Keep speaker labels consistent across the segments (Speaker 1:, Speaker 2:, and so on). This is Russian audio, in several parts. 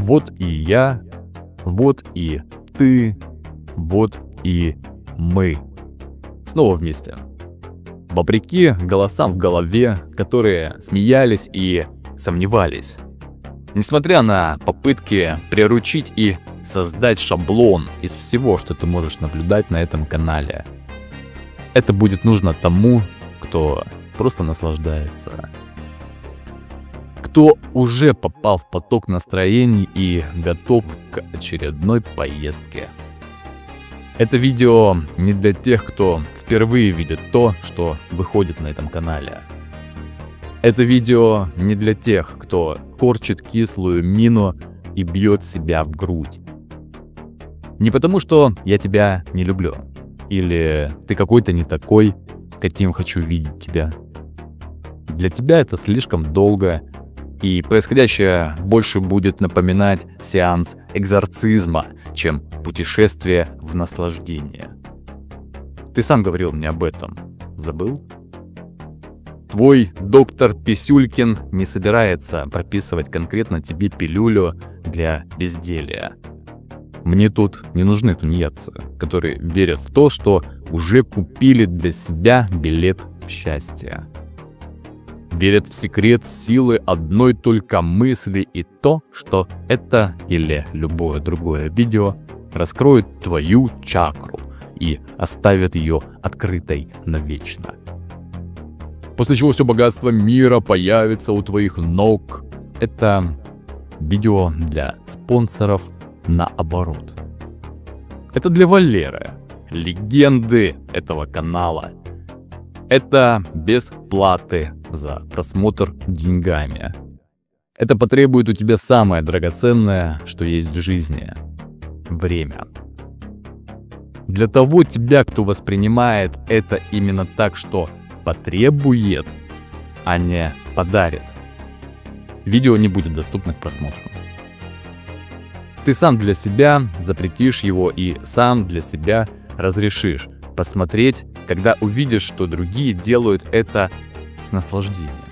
Speaker 1: Вот и я, вот и ты, вот и мы. Снова вместе. Вопреки голосам в голове, которые смеялись и сомневались. Несмотря на попытки приручить и создать шаблон из всего, что ты можешь наблюдать на этом канале. Это будет нужно тому, кто просто наслаждается. Кто уже попал в поток настроений и готов к очередной поездке. Это видео не для тех, кто впервые видит то, что выходит на этом канале. Это видео не для тех, кто корчит кислую мину и бьет себя в грудь. Не потому, что я тебя не люблю, или ты какой-то не такой, каким хочу видеть тебя. Для тебя это слишком долго, и происходящее больше будет напоминать сеанс экзорцизма, чем путешествие в наслаждение. Ты сам говорил мне об этом. Забыл? Твой доктор Писюлькин не собирается прописывать конкретно тебе пилюлю для безделия. Мне тут не нужны тунеядцы, которые верят в то, что уже купили для себя билет в счастье. Верят в секрет силы одной только мысли и то, что это или любое другое видео раскроет твою чакру и оставит ее открытой навечно. После чего все богатство мира появится у твоих ног. Это видео для спонсоров наоборот. Это для Валеры, легенды этого канала. Это без платы за просмотр деньгами. Это потребует у тебя самое драгоценное, что есть в жизни – время. Для того тебя, кто воспринимает это именно так, что потребует, а не подарит, видео не будет доступно к просмотру. Ты сам для себя запретишь его и сам для себя разрешишь посмотреть, когда увидишь, что другие делают это с наслаждением.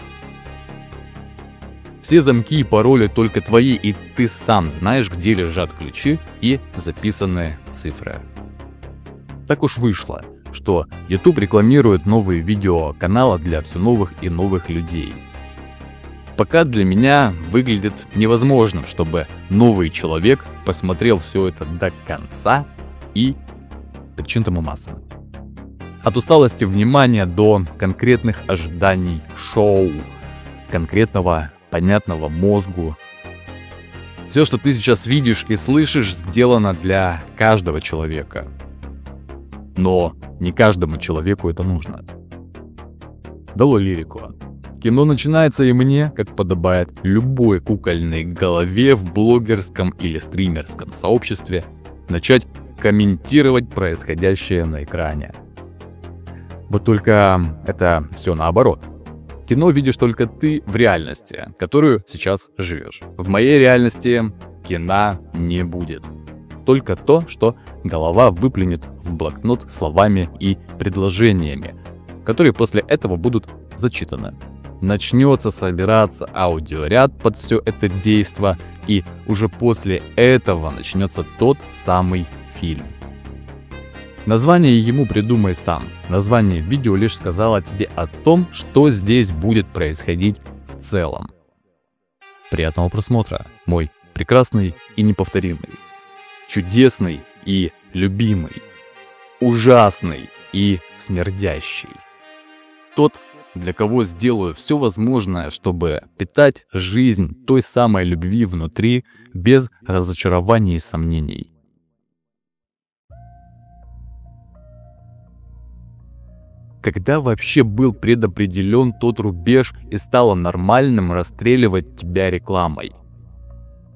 Speaker 1: Все замки и пароли только твои, и ты сам знаешь, где лежат ключи и записанные цифры. Так уж вышло, что YouTube рекламирует новые видео канала для все новых и новых людей. Пока для меня выглядит невозможным, чтобы новый человек посмотрел все это до конца, и причин тому масса. От усталости внимания до конкретных ожиданий шоу, конкретного понятного мозгу. Все, что ты сейчас видишь и слышишь, сделано для каждого человека. Но не каждому человеку это нужно. Долой лирику. Кино начинается и мне, как подобает любой кукольной голове в блогерском или стримерском сообществе, начать комментировать происходящее на экране. Вот только это все наоборот. Кино видишь только ты в реальности, которую сейчас живешь. В моей реальности кино не будет. Только то, что голова выплюнет в блокнот словами и предложениями, которые после этого будут зачитаны. Начнется собираться аудиоряд под все это действо, и уже после этого начнется тот самый фильм. Название ему придумай сам. Название видео лишь сказало тебе о том, что здесь будет происходить в целом. Приятного просмотра, мой прекрасный и неповторимый, чудесный и любимый, ужасный и смердящий. Тот, для кого сделаю все возможное, чтобы питать жизнь той самой любви внутри, без разочарований и сомнений. Когда вообще был предопределен тот рубеж и стало нормальным расстреливать тебя рекламой?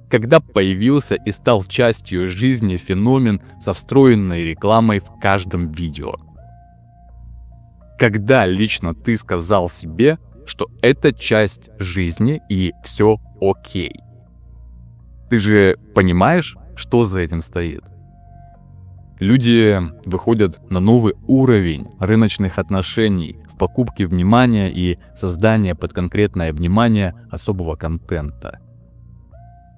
Speaker 1: Когда появился и стал частью жизни феномен со встроенной рекламой в каждом видео? Когда лично ты сказал себе, что это часть жизни и все окей? Ты же понимаешь, что за этим стоит? Люди выходят на новый уровень рыночных отношений в покупке внимания и создании под конкретное внимание особого контента.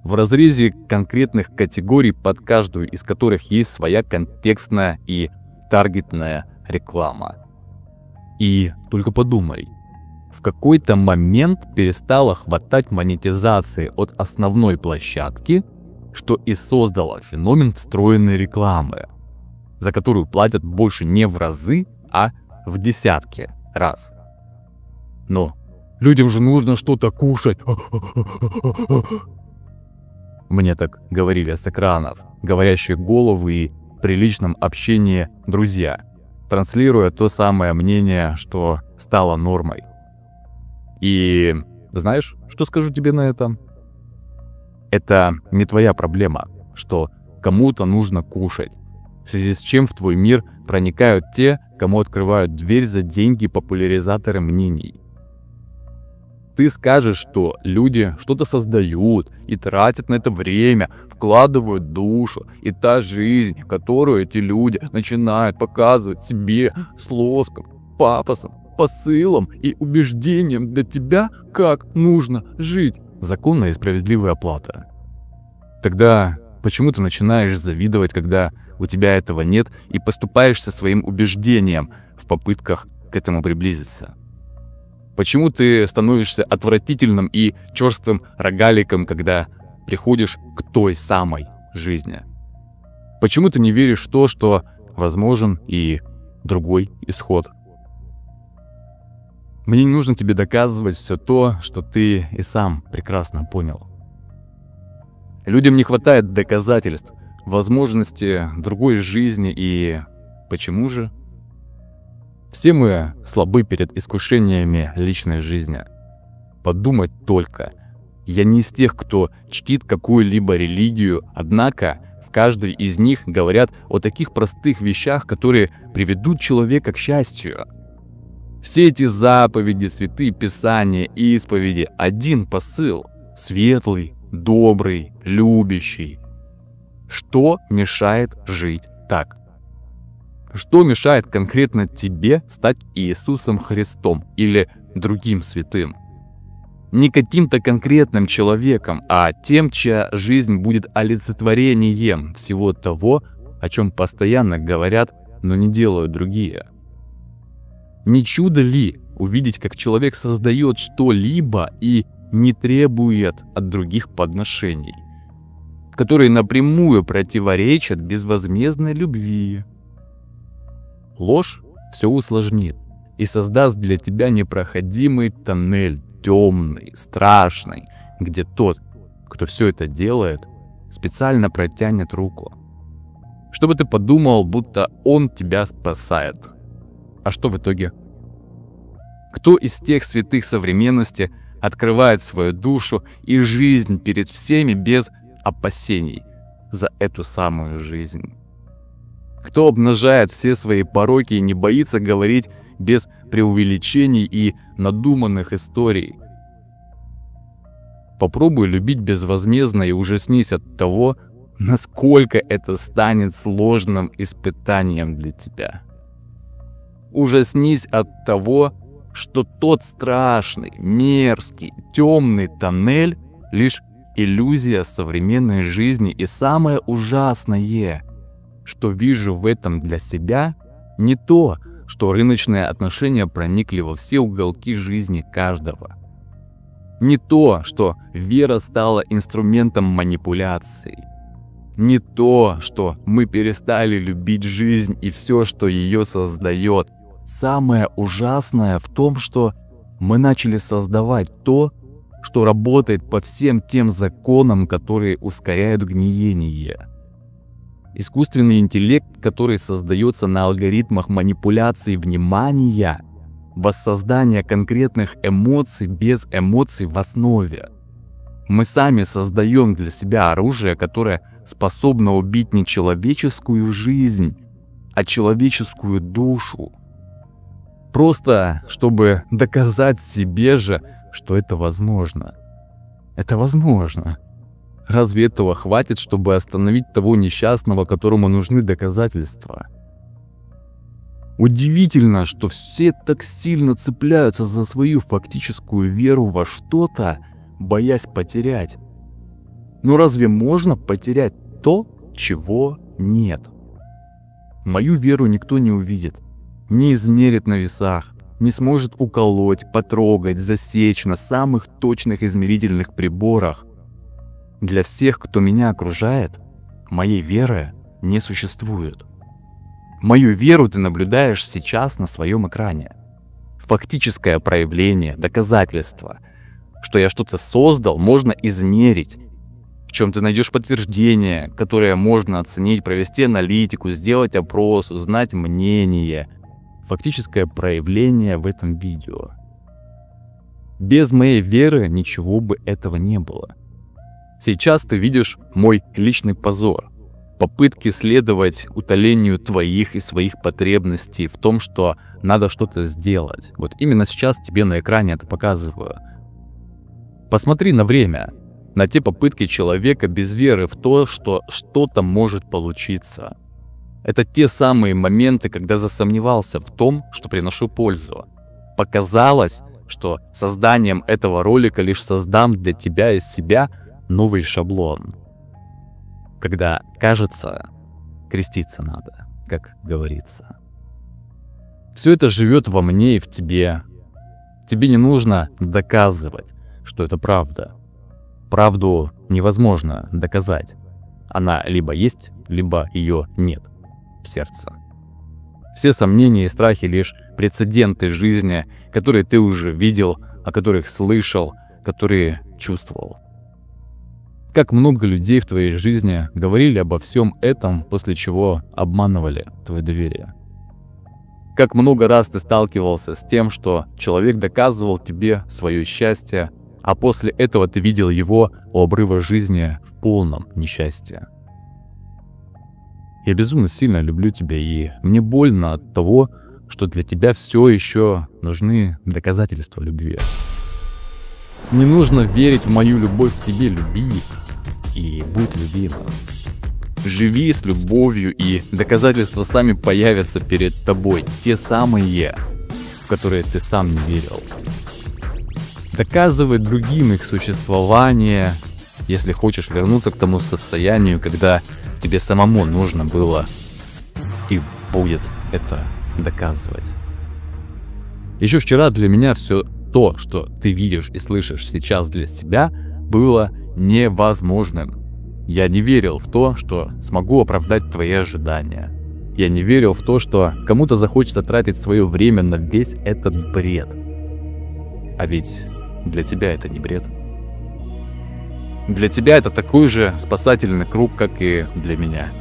Speaker 1: в разрезе конкретных категорий, под каждую из которых есть своя контекстная и таргетная реклама. И только подумай, в какой-то момент перестало хватать монетизации от основной площадки, что и создало феномен встроенной рекламы, за которую платят больше не в разы, а в десятки раз. Но людям же нужно что-то кушать. Мне так говорили с экранов, говорящие головы и при личном общении друзья, транслируя то самое мнение, что стало нормой. И знаешь, что скажу тебе на это? Это не твоя проблема, что кому-то нужно кушать, в связи с чем в твой мир проникают те, кому открывают дверь за деньги популяризаторы мнений. Ты скажешь, что люди что-то создают и тратят на это время, вкладывают душу, и та жизнь, которую эти люди начинают показывать себе с лоском, пафосом, посылом и убеждением для тебя, как нужно жить. Законная и справедливая оплата. Тогда почему ты начинаешь завидовать, когда у тебя этого нет, и поступаешь со своим убеждением в попытках к этому приблизиться? Почему ты становишься отвратительным и черствым рогаликом, когда приходишь к той самой жизни? Почему ты не веришь в то, что возможен и другой исход? Мне не нужно тебе доказывать все то, что ты и сам прекрасно понял. Людям не хватает доказательств, возможности другой жизни, и почему же? Все мы слабы перед искушениями личной жизни. Подумать только. Я не из тех, кто чтит какую-либо религию, однако в каждой из них говорят о таких простых вещах, которые приведут человека к счастью. Все эти заповеди, святые писания, исповеди – один посыл – светлый, добрый, любящий. Что мешает жить так? Что мешает конкретно тебе стать Иисусом Христом или другим святым? Не каким-то конкретным человеком, а тем, чья жизнь будет олицетворением всего того, о чем постоянно говорят, но не делают другие. Не чудо ли увидеть, как человек создает что-либо и не требует от других подношений, которые напрямую противоречат безвозмездной любви? Ложь все усложнит и создаст для тебя непроходимый тоннель, темный, страшный, где тот, кто все это делает, специально протянет руку, чтобы ты подумал, будто он тебя спасает. А что в итоге? Кто из тех святых современности открывает свою душу и жизнь перед всеми без опасений за эту самую жизнь? Кто обнажает все свои пороки и не боится говорить без преувеличений и надуманных историй? Попробуй любить безвозмездно и ужаснись от того, насколько это станет сложным испытанием для тебя. Ужаснись от того, что тот страшный, мерзкий, темный тоннель — лишь иллюзия современной жизни, и самое ужасное, что вижу в этом для себя, не то, что рыночные отношения проникли во все уголки жизни каждого. Не то, что вера стала инструментом манипуляций. Не то, что мы перестали любить жизнь и все, что ее создает. Самое ужасное в том, что мы начали создавать то, что работает по всем тем законам, которые ускоряют гниение. Искусственный интеллект, который создается на алгоритмах манипуляции внимания, воссоздания конкретных эмоций без эмоций в основе. Мы сами создаем для себя оружие, которое способно убить не человеческую жизнь, а человеческую душу. Просто чтобы доказать себе же, что это возможно. Это возможно. Разве этого хватит, чтобы остановить того несчастного, которому нужны доказательства? Удивительно, что все так сильно цепляются за свою фактическую веру во что-то, боясь потерять. Но разве можно потерять то, чего нет? Мою веру никто не увидит, не измерит на весах, не сможет уколоть, потрогать, засечь на самых точных измерительных приборах. Для всех, кто меня окружает, моей веры не существует. Мою веру ты наблюдаешь сейчас на своем экране. Фактическое проявление, доказательство, что я что-то создал, можно измерить. В чем ты найдешь подтверждение, которое можно оценить, провести аналитику, сделать опрос, узнать мнение. Фактическое проявление в этом видео. Без моей веры ничего бы этого не было. Сейчас ты видишь мой личный позор. Попытки следовать утолению твоих и своих потребностей в том, что надо что-то сделать. Вот именно сейчас тебе на экране это показываю. Посмотри на время, на те попытки человека без веры в то, что что-то может получиться. Это те самые моменты, когда засомневался в том, что приношу пользу. Показалось, что созданием этого ролика лишь создам для тебя из себя новый шаблон. Когда кажется, креститься надо, как говорится. Все это живет во мне и в тебе. Тебе не нужно доказывать, что это правда. Правду невозможно доказать. Она либо есть, либо ее нет в сердце. Все сомнения и страхи лишь прецеденты жизни, которые ты уже видел, о которых слышал, которые чувствовал. Как много людей в твоей жизни говорили обо всем этом, после чего обманывали твое доверие. Как много раз ты сталкивался с тем, что человек доказывал тебе свое счастье, а после этого ты видел его у обрыва жизни в полном несчастье. Я безумно сильно люблю тебя, и мне больно от того, что для тебя все еще нужны доказательства любви. Не нужно верить в мою любовь к тебе, люби и будь любимым. Живи с любовью, и доказательства сами появятся перед тобой, те самые, в которые ты сам не верил. Доказывай другим их существование, если хочешь вернуться к тому состоянию, когда тебе самому нужно было и будет это доказывать. Еще вчера для меня все то, что ты видишь и слышишь сейчас для себя, было невозможным. Я не верил в то, что смогу оправдать твои ожидания. Я не верил в то, что кому-то захочется тратить свое время на весь этот бред. А ведь для тебя это не бред. Для тебя это такой же спасательный круг, как и для меня.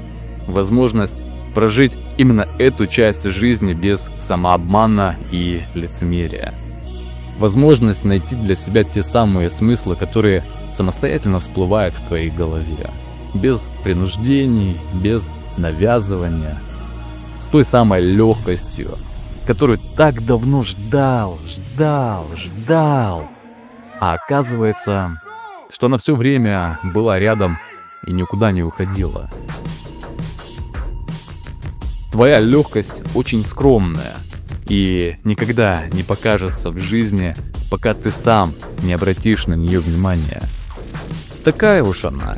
Speaker 1: Возможность прожить именно эту часть жизни без самообмана и лицемерия. Возможность найти для себя те самые смыслы, которые самостоятельно всплывают в твоей голове. Без принуждений, без навязывания. С той самой легкостью, которую так давно ждал. А оказывается, что она все время была рядом и никуда не уходила. Твоя легкость очень скромная и никогда не покажется в жизни, пока ты сам не обратишь на нее внимания. Такая уж она,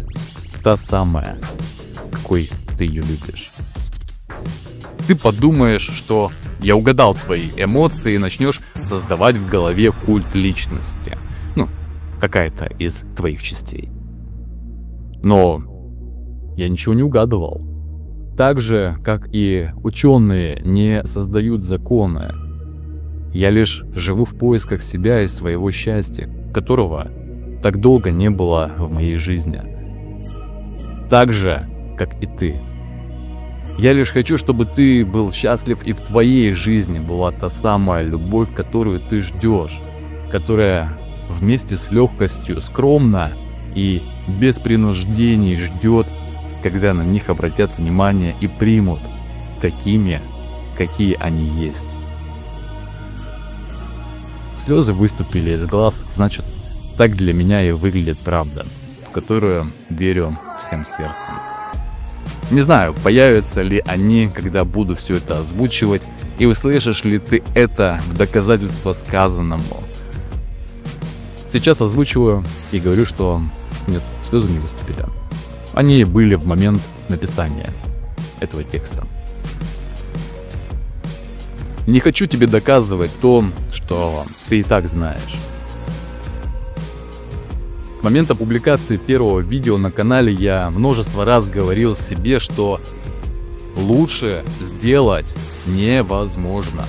Speaker 1: та самая, какой ты ее любишь. Ты подумаешь, что я угадал твои эмоции, и начнешь создавать в голове культ личности. Какая-то из твоих частей. Но я ничего не угадывал. Так же, как и ученые не создают законы. Я лишь живу в поисках себя и своего счастья, которого так долго не было в моей жизни. Так же, как и ты. Я лишь хочу, чтобы ты был счастлив, и в твоей жизни была та самая любовь, которую ты ждешь, которая вместе с легкостью, скромно и без принуждений ждет, когда на них обратят внимание и примут такими, какие они есть. Слезы выступили из глаз, значит, так для меня и выглядит правда, в которую верю всем сердцем. Не знаю, появятся ли они, когда буду все это озвучивать, и услышишь ли ты это в доказательство сказанному. Сейчас озвучиваю и говорю, что нет, слезы не выступили. Они были в момент написания этого текста. Не хочу тебе доказывать то, что ты и так знаешь. С момента публикации первого видео на канале я множество раз говорил себе, что лучше сделать невозможно.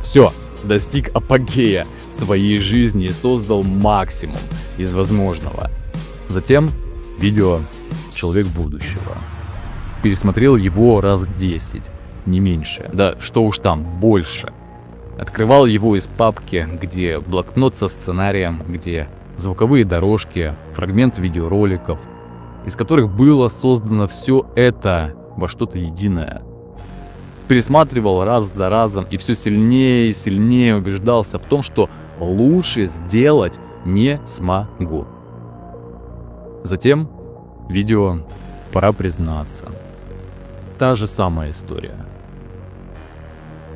Speaker 1: Все, достиг апогея своей жизни и создал максимум из возможного. Затем видео «Человек будущего». Пересмотрел его раз 10, не меньше, да что уж там, больше. Открывал его из папки, где блокнот со сценарием, где звуковые дорожки, фрагмент видеороликов, из которых было создано все это во что-то единое. Пересматривал раз за разом и все сильнее и сильнее убеждался в том, что лучше сделать не смогу. Затем видео «Пора признаться». Та же самая история.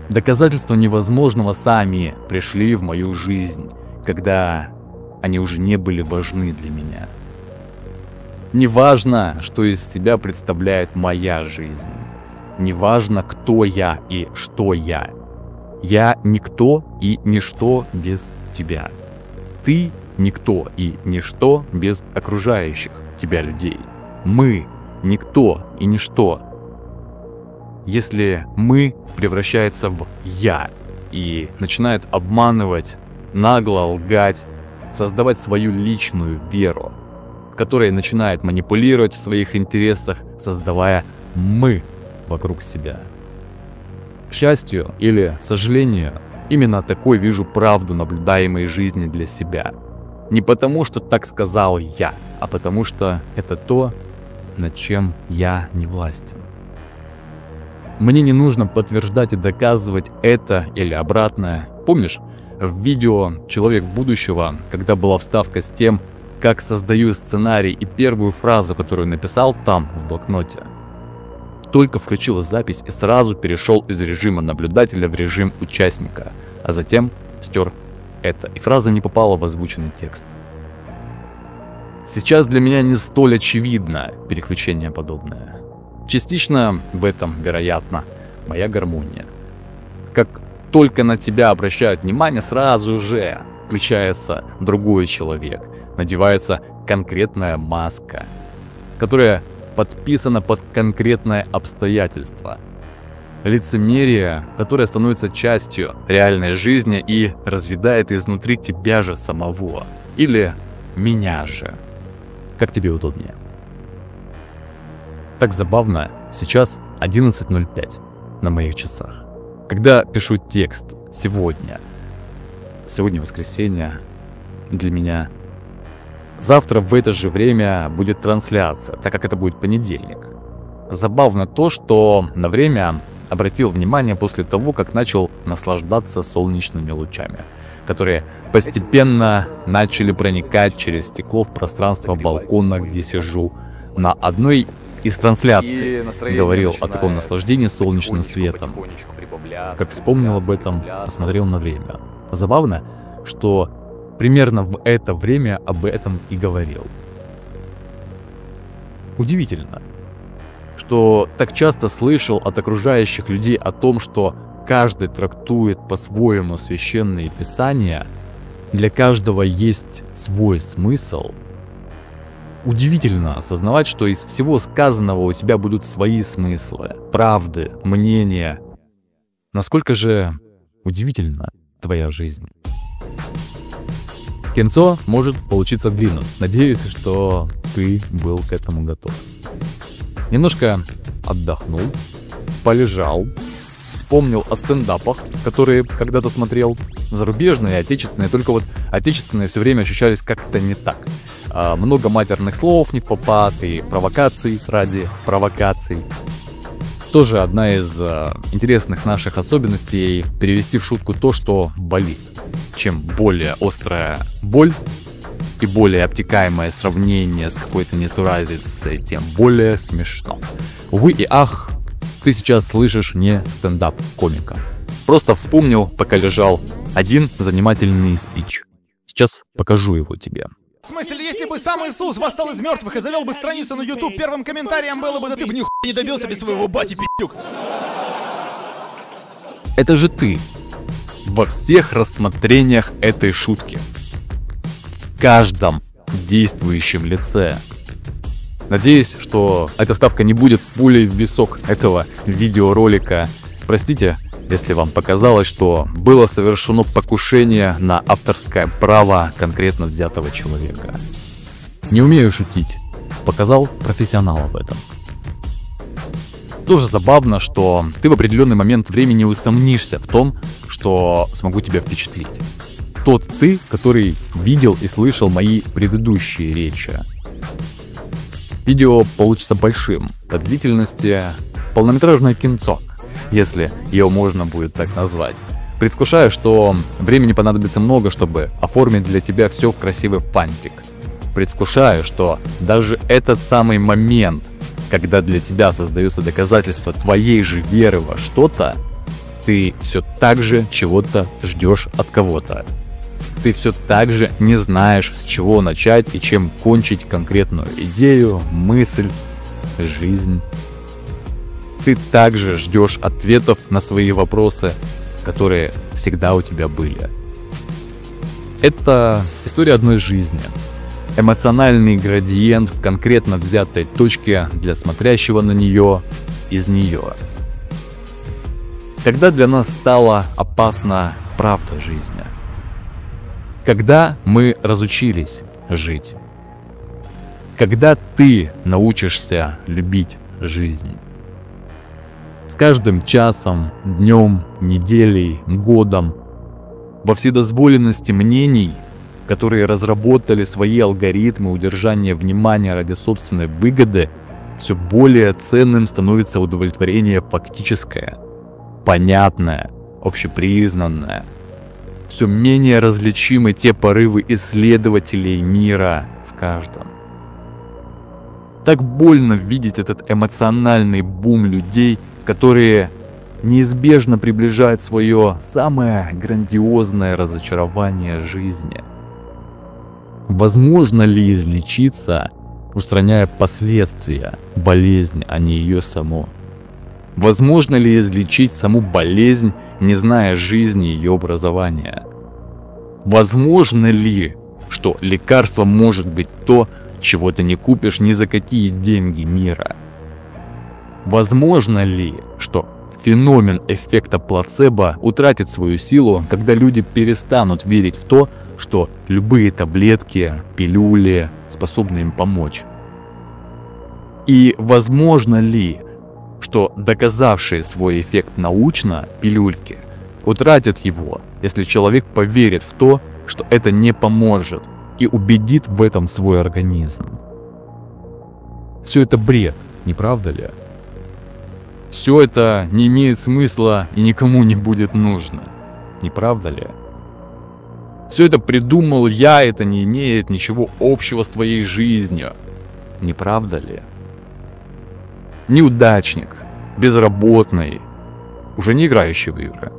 Speaker 1: Доказательства невозможного сами пришли в мою жизнь, когда они уже не были важны для меня. Неважно, что из себя представляет моя жизнь. Неважно, кто я и что я. Я никто и ничто без тебя. Ты никто и ничто без окружающих тебя людей. Мы никто и ничто. Если мы превращается в «я» и начинает обманывать, нагло лгать, создавать свою личную веру, которая начинает манипулировать в своих интересах, создавая «мы» вокруг себя. К счастью или сожалению, именно такой вижу правду наблюдаемой жизни для себя. Не потому, что так сказал я, а потому что это то, над чем я не властен. Мне не нужно подтверждать и доказывать это или обратное. Помнишь, в видео «Человек будущего», когда была вставка с тем, как создаю сценарий и первую фразу, которую написал там, в блокноте, только включил запись и сразу перешел из режима наблюдателя в режим участника, а затем стер это, и фраза не попала в озвученный текст. Сейчас для меня не столь очевидно переключение подобное. Частично в этом, вероятно, моя гармония. Как только на тебя обращают внимание, сразу же включается другой человек, надевается конкретная маска, которая подписана под конкретное обстоятельство. Лицемерие, которое становится частью реальной жизни и разъедает изнутри тебя же самого. Или меня же. Как тебе удобнее. Так забавно, сейчас 11:05 на моих часах. Когда пишу текст сегодня воскресенье, для меня. Завтра в это же время будет трансляция, так как это будет понедельник. Забавно то, что на время обратил внимание после того, как начал наслаждаться солнечными лучами, которые постепенно начали проникать через стекло в пространство балкона, где сижу. На одной из трансляций говорил о таком наслаждении солнечным светом. Как вспомнил об этом, посмотрел на время. Забавно, что примерно в это время об этом и говорил. Удивительно, что так часто слышал от окружающих людей о том, что каждый трактует по-своему священные писания, для каждого есть свой смысл. Удивительно осознавать, что из всего сказанного у тебя будут свои смыслы, правды, мнения. Насколько же удивительна твоя жизнь. Кинцо может получиться длинным. Надеюсь, что ты был к этому готов. Немножко отдохнул, полежал, вспомнил о стендапах, которые когда-то смотрел. Зарубежные, отечественные, только вот отечественные все время ощущались как-то не так. Много матерных слов не впопад и провокаций ради провокаций. Тоже одна из интересных наших особенностей — перевести в шутку то, что болит. Чем более острая боль и более обтекаемое сравнение с какой-то несуразицей, тем более смешно. Увы и ах, ты сейчас слышишь не стендап-комика. Просто вспомнил, пока лежал, один занимательный спич. Сейчас покажу его тебе.
Speaker 2: В смысле, если бы сам Иисус восстал из мертвых и завел бы страницу на YouTube, первым комментарием было бы: да ты бы нихуя не добился без своего бати, пи***юк.
Speaker 1: Это же ты. Во всех рассмотрениях этой шутки. В каждом действующем лице. Надеюсь, что эта вставка не будет пулей в висок этого видеоролика. Простите, если вам показалось, что было совершено покушение на авторское право конкретно взятого человека. Не умею шутить. Показал профессионала в этом. Тоже забавно, что ты в определенный момент времени усомнишься в том, что смогу тебя впечатлить. Тот ты, который видел и слышал мои предыдущие речи. Видео получится большим, по длительности полнометражное кинцо, если его можно будет так назвать. Предвкушаю, что времени понадобится много, чтобы оформить для тебя все в красивый фантик. Предвкушаю, что даже этот самый момент, когда для тебя создается доказательство твоей же веры во что-то, ты все так же чего-то ждешь от кого-то. Ты все так же не знаешь, с чего начать и чем кончить конкретную идею, мысль, жизнь. Ты также ждешь ответов на свои вопросы, которые всегда у тебя были. Это история одной жизни. Эмоциональный градиент в конкретно взятой точке для смотрящего на нее из нее. Когда для нас стала опасна правда жизни? Когда мы разучились жить? Когда ты научишься любить жизнь? С каждым часом, днем, неделей, годом, во вседозволенности мнений, которые разработали свои алгоритмы удержания внимания ради собственной выгоды, все более ценным становится удовлетворение фактическое, понятное, общепризнанное. Все менее различимы те порывы исследователей мира в каждом. Так больно видеть этот эмоциональный бум людей, которые неизбежно приближают свое самое грандиозное разочарование жизни. Возможно ли излечиться, устраняя последствия болезни, а не ее само? Возможно ли излечить саму болезнь, не зная жизни и ее образования? Возможно ли, что лекарство может быть то, чего ты не купишь ни за какие деньги мира? Возможно ли, что феномен эффекта плацебо утратит свою силу, когда люди перестанут верить в то, что любые таблетки, пилюли способны им помочь? И возможно ли, что доказавшие свой эффект научно пилюльки утратят его, если человек поверит в то, что это не поможет, и убедит в этом свой организм? Все это бред, не правда ли? Все это не имеет смысла и никому не будет нужно, не правда ли? Все это придумал я, это не имеет ничего общего с твоей жизнью, не правда ли? Неудачник, безработный, уже не играющий в игры,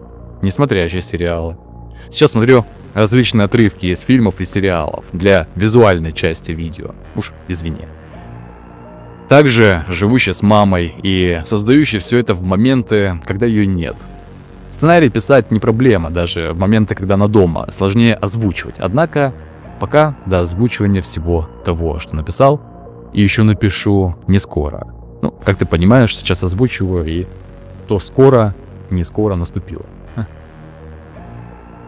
Speaker 1: не смотрящий сериалы. Сейчас смотрю различные отрывки из фильмов и сериалов для визуальной части видео, уж извини. Также живущий с мамой и создающий все это в моменты, когда ее нет. Сценарий писать не проблема, даже в моменты, когда она дома, сложнее озвучивать. Однако, пока до озвучивания всего того, что написал, и еще напишу не скоро. Ну, как ты понимаешь, сейчас озвучиваю, и то скоро, не скоро наступило.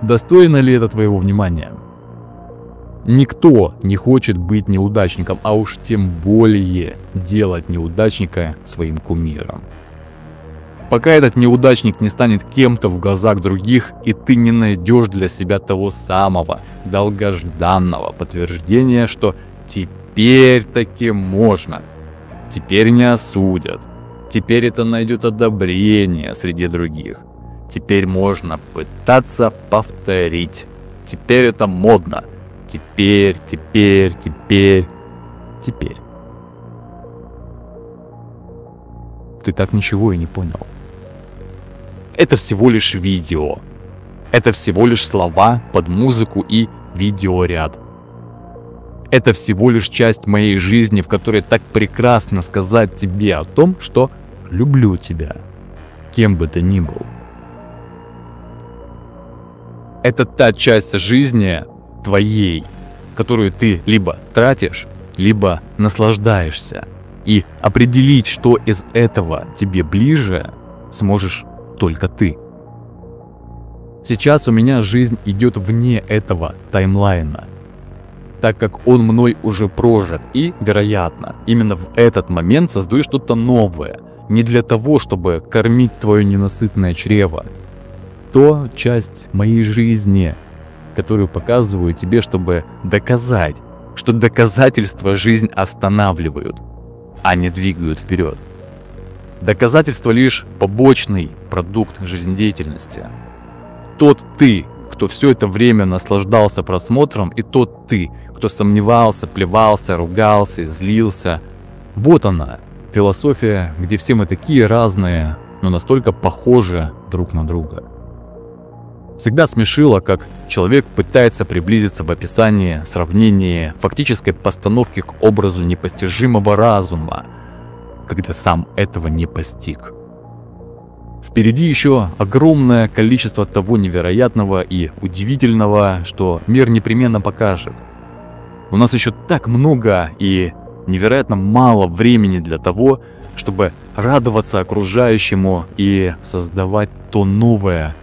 Speaker 1: Достойно ли это твоего внимания? Никто не хочет быть неудачником, а уж тем более делать неудачника своим кумиром. Пока этот неудачник не станет кем-то в глазах других, и ты не найдешь для себя того самого долгожданного подтверждения, что теперь таки можно, теперь не осудят, теперь это найдет одобрение среди других, теперь можно пытаться повторить, теперь это модно. Теперь. Ты так ничего и не понял. Это всего лишь видео. Это всего лишь слова под музыку и видеоряд. Это всего лишь часть моей жизни, в которой так прекрасно сказать тебе о том, что люблю тебя, кем бы ты ни был. Это та часть жизни твоей, которую ты либо тратишь, либо наслаждаешься. И определить, что из этого тебе ближе, сможешь только ты. Сейчас у меня жизнь идет вне этого таймлайна, так как он мной уже прожит, и, вероятно, именно в этот момент создаю что-то новое, не для того, чтобы кормить твое ненасытное чрево. То часть моей жизни, которую показываю тебе, чтобы доказать, что доказательства жизнь останавливают, а не двигают вперед. Доказательство лишь побочный продукт жизнедеятельности. Тот ты, кто все это время наслаждался просмотром, и тот ты, кто сомневался, плевался, ругался, злился. Вот она, философия, где все мы такие разные, но настолько похожи друг на друга. Всегда смешило, как человек пытается приблизиться в описании, сравнении, фактической постановке к образу непостижимого разума, когда сам этого не постиг. Впереди еще огромное количество того невероятного и удивительного, что мир непременно покажет. У нас еще так много и невероятно мало времени для того, чтобы радоваться окружающему и создавать то новое,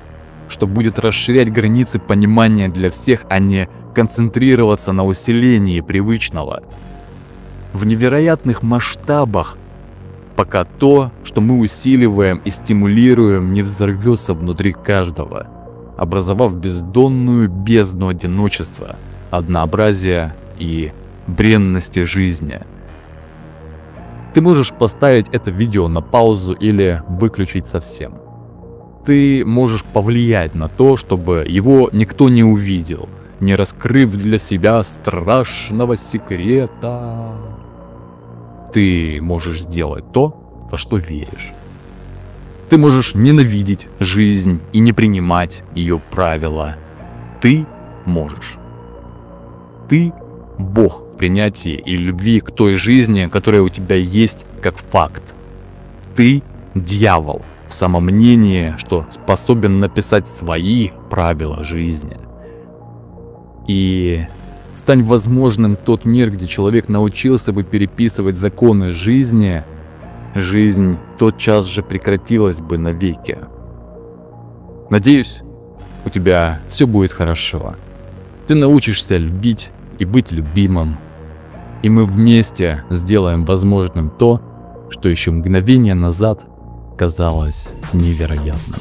Speaker 1: что будет расширять границы понимания для всех, а не концентрироваться на усилении привычного. В невероятных масштабах, пока то, что мы усиливаем и стимулируем, не взорвется внутри каждого, образовав бездонную бездну одиночества, однообразия и бренности жизни. Ты можешь поставить это видео на паузу или выключить совсем. Ты можешь повлиять на то, чтобы его никто не увидел, не раскрыв для себя страшного секрета. Ты можешь сделать то, во что веришь. Ты можешь ненавидеть жизнь и не принимать ее правила. Ты можешь. Ты Бог в принятии и любви к той жизни, которая у тебя есть как факт. Ты дьявол в самомнении, что способен написать свои правила жизни. И стань возможным тот мир, где человек научился бы переписывать законы жизни, жизнь тотчас же прекратилась бы навеки. Надеюсь, у тебя все будет хорошо. Ты научишься любить и быть любимым. И мы вместе сделаем возможным то, что еще мгновение назад казалось невероятным.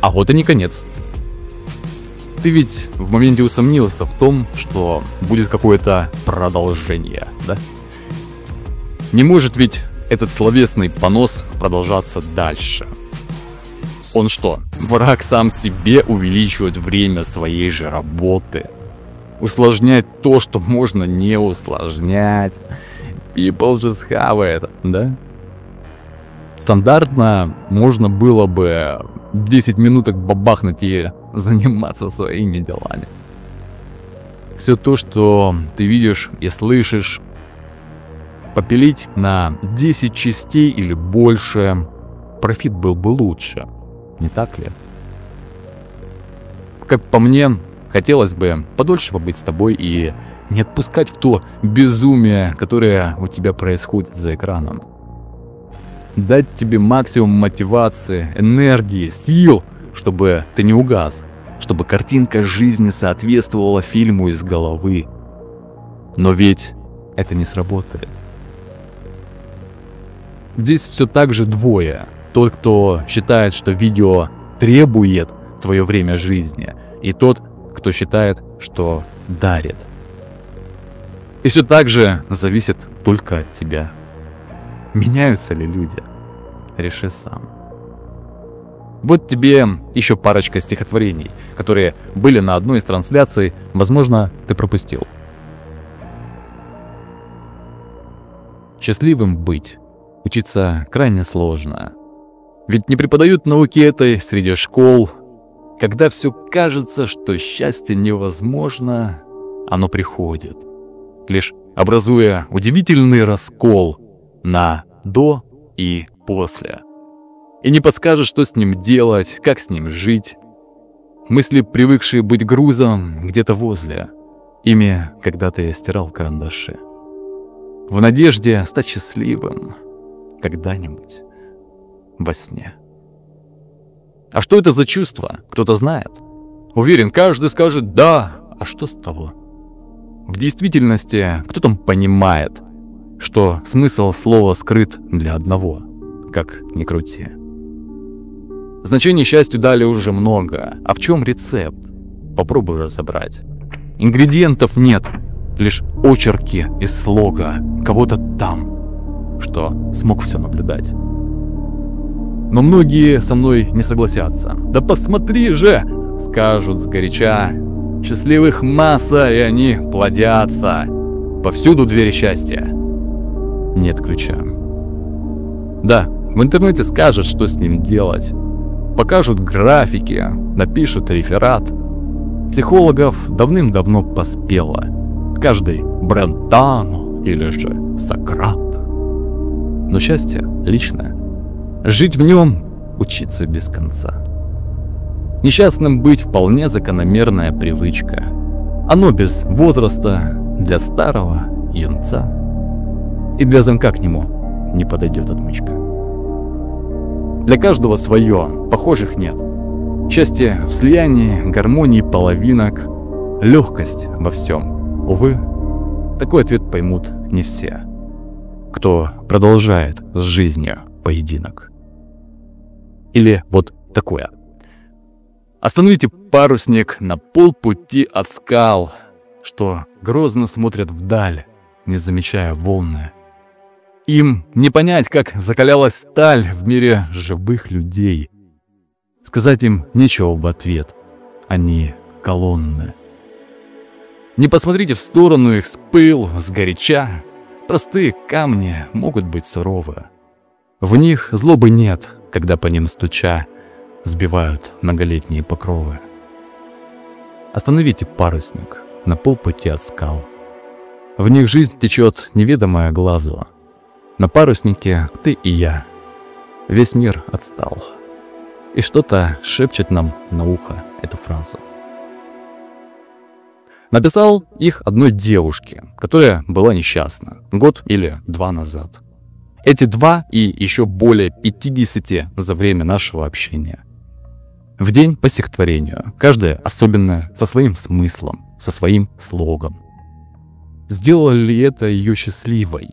Speaker 1: А вот и не конец. Ты ведь в моменте усомнился в том, что будет какое-то продолжение, да? Не может ведь этот словесный понос продолжаться дальше. Он что, враг сам себе увеличивает время своей же работы? Усложнять то, что можно не усложнять? People just have it, да? Стандартно можно было бы 10 минуток бабахнуть и заниматься своими делами. Все то, что ты видишь и слышишь, попилить на 10 частей или больше, профит был бы лучше, не так ли? Как по мне, хотелось бы подольше побыть с тобой и не отпускать в то безумие, которое у тебя происходит за экраном. Дать тебе максимум мотивации, энергии, сил, чтобы ты не угас, чтобы картинка жизни соответствовала фильму из головы. Но ведь это не сработает. Здесь все так же двое. Тот, кто считает, что видео требует твое время жизни, и тот, кто считает, что дарит. И все так же зависит только от тебя. Меняются ли люди? Реши сам. Вот тебе еще парочка стихотворений, которые были на одной из трансляций, возможно, ты пропустил. Счастливым быть учиться крайне сложно. Ведь не преподают науки этой среди школ. Когда все кажется, что счастье невозможно, оно приходит, лишь образуя удивительный раскол на «до» и «после». И не подскажешь, что с ним делать, как с ним жить. Мысли, привыкшие быть грузом, где-то возле. Ими когда-то я стирал карандаши. В надежде стать счастливым когда-нибудь во сне. А что это за чувство? Кто-то знает? Уверен, каждый скажет «да». А что с того? В действительности, кто там понимает, что смысл слова скрыт для одного, как ни крути. Значений счастью дали уже много, а в чем рецепт? Попробуй разобрать. Ингредиентов нет, лишь очерки из слога кого-то там, что смог все наблюдать. Но многие со мной не согласятся. «Да посмотри же!» — скажут сгоряча. «Счастливых масса, и они плодятся. Повсюду двери счастья. Нет ключа». Да, в интернете скажут, что с ним делать. Покажут графики, напишут реферат. Психологов давным-давно поспело. Каждый Брентано или же Сократ. Но счастье личное. Жить в нем, учиться без конца. Несчастным быть вполне закономерная привычка. Оно без возраста для старого юнца. И для замка к нему не подойдет отмычка. Для каждого свое, похожих нет. Счастье в слиянии, гармонии половинок, легкость во всем. Увы, такой ответ поймут не все, кто продолжает с жизнью поединок. Или вот такое. Остановите парусник на полпути от скал, что грозно смотрят вдаль, не замечая волны. Им не понять, как закалялась сталь в мире живых людей. Сказать им нечего в ответ. Они колонны. Не посмотрите в сторону их с пылу, сгоряча. Простые камни могут быть суровы. В них злобы нет, когда по ним стуча сбивают многолетние покровы. Остановите парусник на полпути от скал. В них жизнь течет неведомая глазу. На паруснике ты и я. Весь мир отстал. И что-то шепчет нам на ухо эту фразу. Написал их одной девушке, которая была несчастна год или два назад. Эти 2 и еще более 50 за время нашего общения. В день по стихотворению, каждое особенное, со своим смыслом, со своим слогом. Сделало ли это ее счастливой?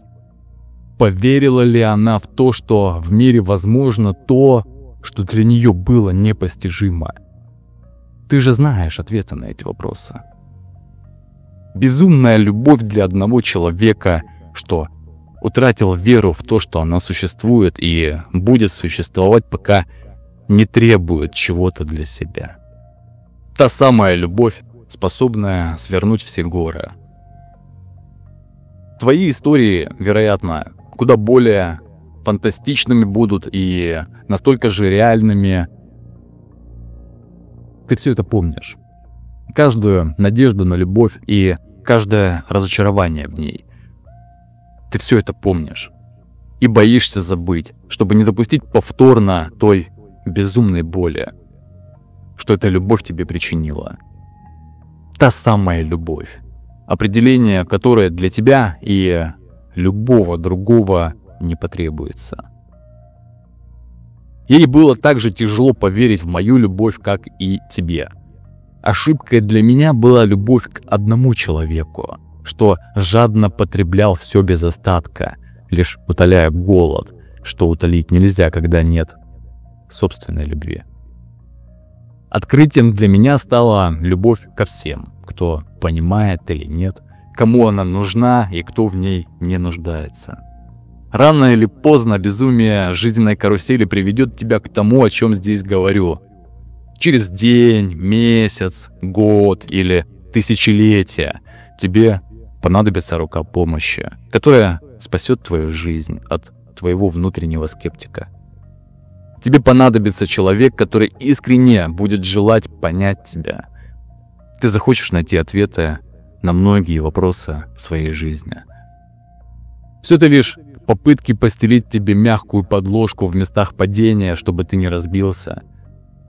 Speaker 1: Поверила ли она в то, что в мире возможно то, что для нее было непостижимо? Ты же знаешь ответы на эти вопросы. Безумная любовь для одного человека, что утратил веру в то, что она существует и будет существовать, пока не требует чего-то для себя. Та самая любовь, способная свернуть все горы. Твои истории, вероятно, куда более фантастичными будут и настолько же реальными. Ты все это помнишь. Каждую надежду на любовь и каждое разочарование в ней. Ты все это помнишь. И боишься забыть, чтобы не допустить повторно той безумной боли, что эта любовь тебе причинила. Та самая любовь, определение которое для тебя и любого другого не потребуется. Ей было так же тяжело поверить в мою любовь, как и тебе. Ошибкой для меня была любовь к одному человеку, что жадно потреблял все без остатка, лишь утоляя голод, что утолить нельзя, когда нет собственной любви. Открытием для меня стала любовь ко всем, кто понимает или нет, кому она нужна и кто в ней не нуждается. Рано или поздно безумие жизненной карусели приведет тебя к тому, о чем здесь говорю. Через день, месяц, год или тысячелетие тебе понадобится рука помощи, которая спасет твою жизнь от твоего внутреннего скептика. Тебе понадобится человек, который искренне будет желать понять тебя. Ты захочешь найти ответы на многие вопросы в своей жизни. Все это лишь попытки постелить тебе мягкую подложку в местах падения, чтобы ты не разбился.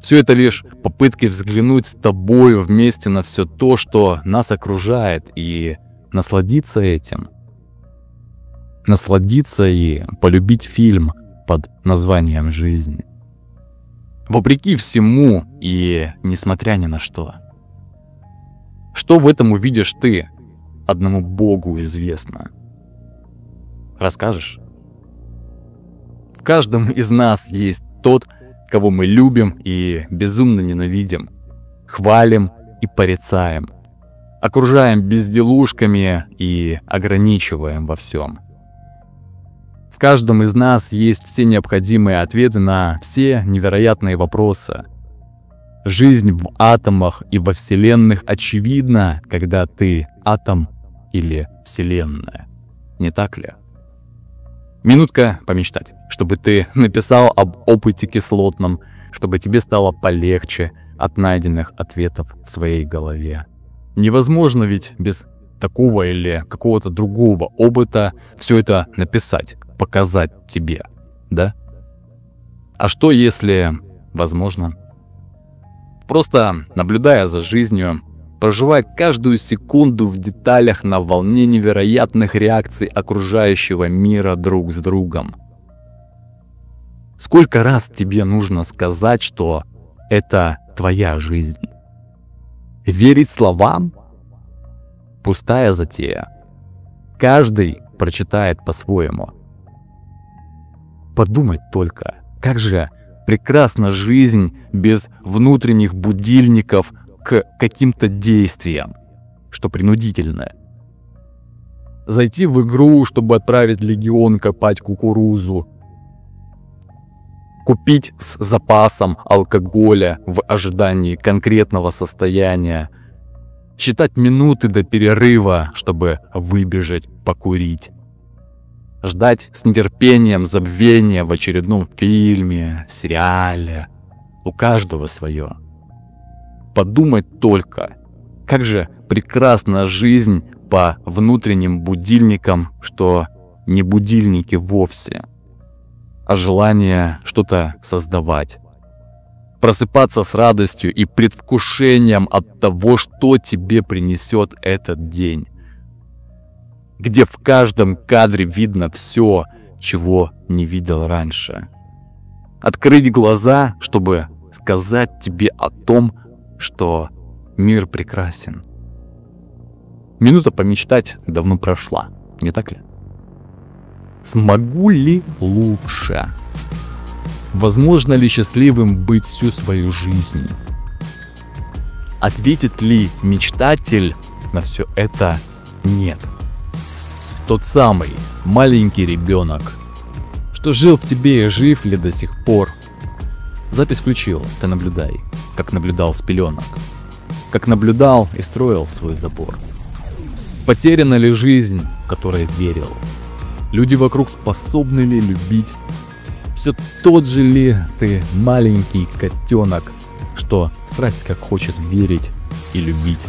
Speaker 1: Все это лишь попытки взглянуть с тобою вместе на все то, что нас окружает, и насладиться этим. Насладиться и полюбить фильм под названием «Жизнь». Вопреки всему и несмотря ни на что. Что в этом увидишь ты, одному Богу известно. Расскажешь? В каждом из нас есть тот, кого мы любим и безумно ненавидим, хвалим и порицаем, окружаем безделушками и ограничиваем во всем. В каждом из нас есть все необходимые ответы на все невероятные вопросы. Жизнь в атомах и во вселенных очевидна, когда ты атом или вселенная. Не так ли? Минутка помечтать, чтобы ты написал об опыте кислотном, чтобы тебе стало полегче от найденных ответов в своей голове. Невозможно ведь без такого или какого-то другого опыта все это написать, показать тебе, да? А что если возможно? Просто наблюдая за жизнью, проживая каждую секунду в деталях на волне невероятных реакций окружающего мира друг с другом. Сколько раз тебе нужно сказать, что это твоя жизнь? Верить словам? Пустая затея. Каждый прочитает по-своему. Подумать только, как же прекрасна жизнь без внутренних будильников к каким-то действиям, что принудительное. Зайти в игру, чтобы отправить легион копать кукурузу. Купить с запасом алкоголя в ожидании конкретного состояния. Считать минуты до перерыва, чтобы выбежать покурить. Ждать с нетерпением забвения в очередном фильме, сериале. У каждого свое. Подумать только, как же прекрасна жизнь по внутренним будильникам, что не будильники вовсе, а желание что-то создавать. Просыпаться с радостью и предвкушением от того, что тебе принесет этот день. Где в каждом кадре видно все, чего не видел раньше. Открыть глаза, чтобы сказать тебе о том, что мир прекрасен. Минута помечтать давно прошла, не так ли? Смогу ли лучше? Возможно ли счастливым быть всю свою жизнь? Ответит ли мечтатель на все это нет? Тот самый маленький ребенок, что жил в тебе и жив ли до сих пор? Запись включил, ты наблюдай, как наблюдал с пеленок, как наблюдал и строил свой забор. Потеряна ли жизнь, в которой верил? Люди вокруг способны ли любить? Все тот же ли ты маленький котенок, что страсть как хочет верить и любить?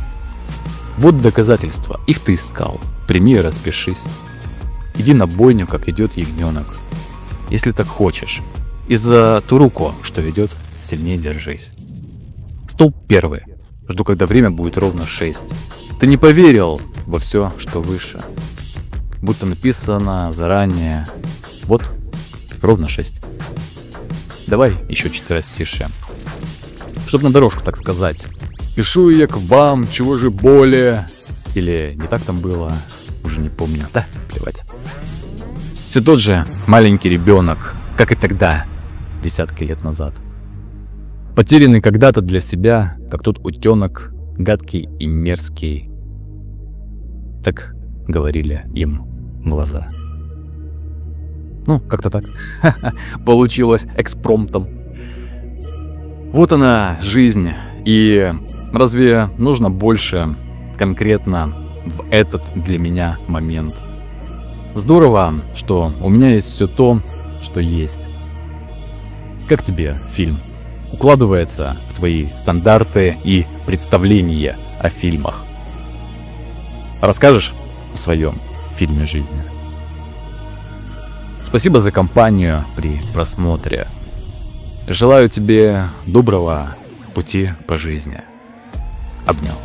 Speaker 1: Вот доказательства, их ты искал, прими и распишись. Иди на бойню, как идет ягненок. Если так хочешь, и за ту руку, что ведет, сильнее держись. Столб 1. Жду, когда время будет ровно 6. Ты не поверил во все, что выше. Будто написано заранее. Вот, ровно 6. Давай еще четверостишие. Чтоб на дорожку, так сказать. Пишу я к вам, чего же более. Или не так там было, уже не помню. Да, плевать. Все тот же маленький ребенок, как и тогда, десятки лет назад. Потерянный когда-то для себя, как тот утенок, гадкий и мерзкий. Так говорили им глаза. Ну, как-то так. Получилось экспромтом. Вот она, жизнь. И разве нужно больше конкретно в этот для меня момент? Здорово, что у меня есть все то, что есть. Как тебе фильм? Укладывается в твои стандарты и представления о фильмах? Расскажешь о своем фильме жизни? Спасибо за компанию при просмотре. Желаю тебе доброго пути по жизни. Обнял.